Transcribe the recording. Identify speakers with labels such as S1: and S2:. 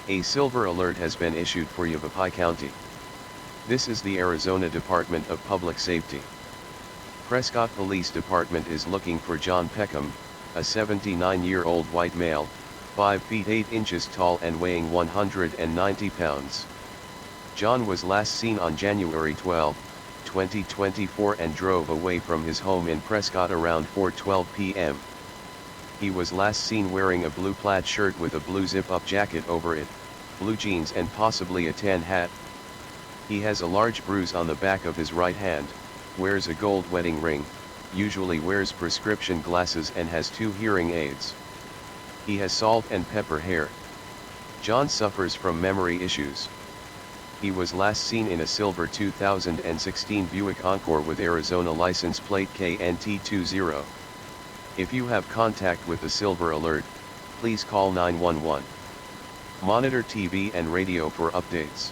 S1: A silver alert has been issued for Yavapai County. This is the Arizona Department of Public Safety. Prescott Police Department is looking for John Peckham, a 79-year-old white male, 5 feet 8 inches tall and weighing 190 pounds. John was last seen on January 12, 2024 and drove away from his home in Prescott around 4:12 p.m. He was last seen wearing a blue plaid shirt with a blue zip-up jacket over it, blue jeans and possibly a tan hat. He has a large bruise on the back of his right hand, wears a gold wedding ring, usually wears prescription glasses and has 2 hearing aids. He has salt and pepper hair. John suffers from memory issues. He was last seen in a silver 2016 Buick Encore with Arizona license plate KNT20. If you have contact with the silver alert, please call 911. Monitor TV and radio for updates.